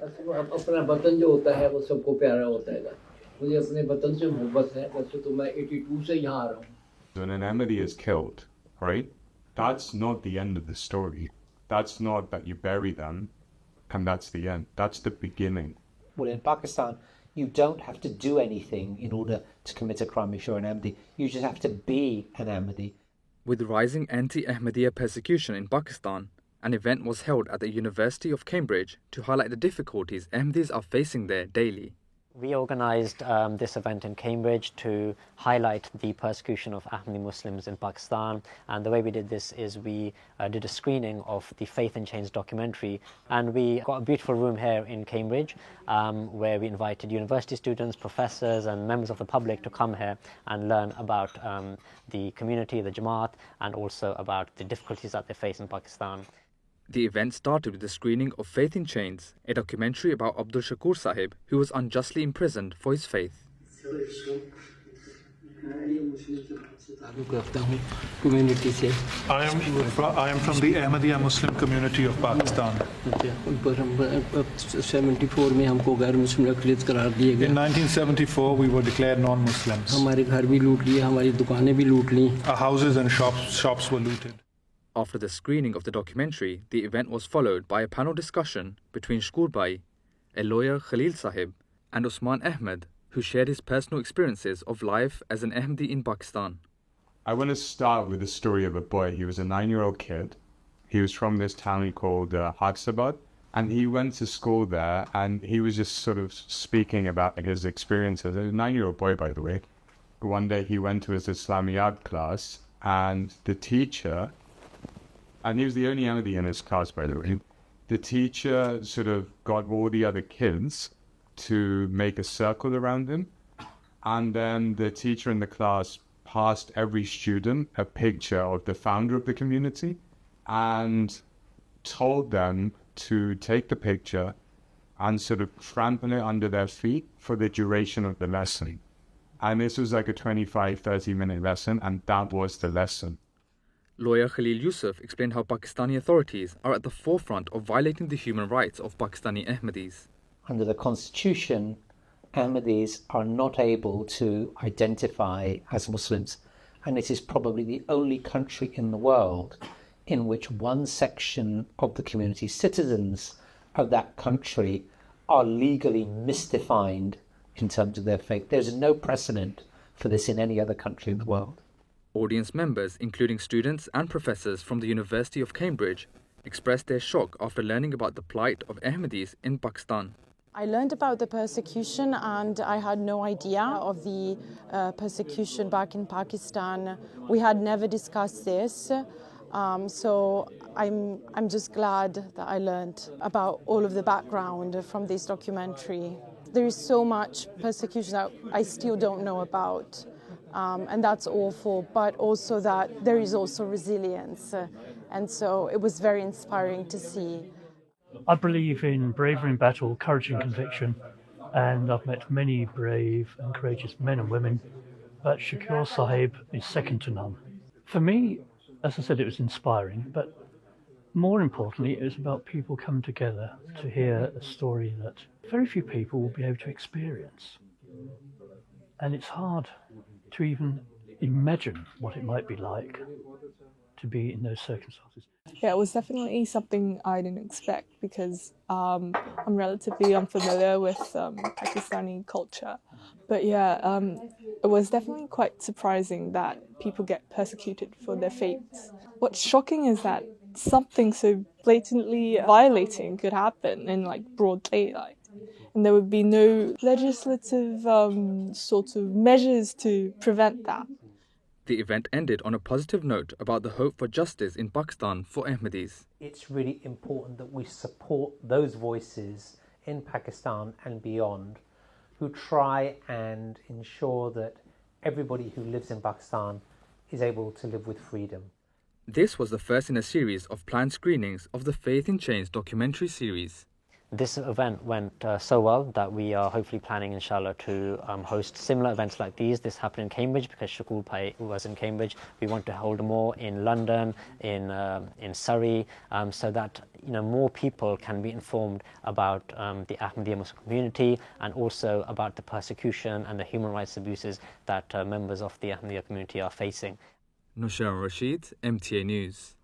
अपना वतन जो होता है वो सबको प्यारा होता है ना। मुझे अपने वतन से मोहब्बत है, वैसे तो मैं 82 से यहाँ आ रहा हूँ। When an Ahmadi is killed, right? That's not the end of the story. That's not that you bury them and that's the end. That's the beginning. Well, in Pakistan, you don't have to do anything in order to commit a crime if you're an Ahmadi. You just have to be an Ahmadi. With rising anti-Ahmadiyya persecution in Pakistan, an event was held at the University of Cambridge to highlight the difficulties Ahmadis are facing there daily. We organised this event in Cambridge to highlight the persecution of Ahmadi Muslims in Pakistan, and the way we did this is we did a screening of the Faith in Chains documentary, and we got a beautiful room here in Cambridge where we invited university students, professors and members of the public to come here and learn about the community, the Jamaat, and also about the difficulties that they face in Pakistan. The event started with the screening of Faith in Chains, a documentary about Abdul Shakur Sahib, who was unjustly imprisoned for his faith. I am from the Ahmadiyya Muslim community of Pakistan. In 1974, we were declared non-Muslims. Our houses and shops were looted. After the screening of the documentary, the event was followed by a panel discussion between Shkur Bhai, a lawyer Khalil Sahib, and Usman Ahmed, who shared his personal experiences of life as an Ahmadi in Pakistan. I want to start with the story of a boy. He was a 9-year-old kid. He was from this town called Hyderabad, and he went to school there, and he was just sort of speaking about his experiences. He was a 9-year-old boy, by the way. One day he went to his Islamiyat class, and the teacher, and he was the only Ahmadi in his class, by the way, the teacher sort of got all the other kids to make a circle around him, and then the teacher in the class passed every student a picture of the founder of the community and told them to take the picture and sort of trample it under their feet for the duration of the lesson. And this was like a 25-30 minute lesson, and that was the lesson. Lawyer Khalil Yusuf explained how Pakistani authorities are at the forefront of violating the human rights of Pakistani Ahmadis. Under the constitution, Ahmadis are not able to identify as Muslims, and it is probably the only country in the world in which one section of the community, citizens of that country, are legally misdefined in terms of their faith. There's no precedent for this in any other country in the world. Audience members, including students and professors from the University of Cambridge, expressed their shock after learning about the plight of Ahmadis in Pakistan. I learned about the persecution and I had no idea of the persecution back in Pakistan. We had never discussed this, so I'm just glad that I learned about all of the background from this documentary. There is so much persecution that I still don't know about. And that's awful, but also that there is also resilience. And so it was very inspiring to see. I believe in bravery in battle, courage in conviction, and I've met many brave and courageous men and women, but Shakur Sahib is second to none. For me, as I said, it was inspiring, but more importantly, it was about people coming together to hear a story that very few people will be able to experience. And it's hard to even imagine what it might be like to be in those circumstances. Yeah, it was definitely something I didn't expect because I'm relatively unfamiliar with Pakistani culture. But yeah, it was definitely quite surprising that people get persecuted for their faiths. What's shocking is that something so blatantly violating could happen in like broad daylight. And there would be no legislative sort of measures to prevent that. The event ended on a positive note about the hope for justice in Pakistan for Ahmadis. It's really important that we support those voices in Pakistan and beyond who try and ensure that everybody who lives in Pakistan is able to live with freedom. This was the first in a series of planned screenings of the Faith in Chains documentary series. This event went so well that we are hopefully planning, inshallah, to host similar events like these. This happened in Cambridge because Shukul Bhai was in Cambridge. We want to hold more in London, in Surrey, so that more people can be informed about the Ahmadiyya Muslim community and also about the persecution and the human rights abuses that members of the Ahmadiyya community are facing. Nushair Rashid, MTA News.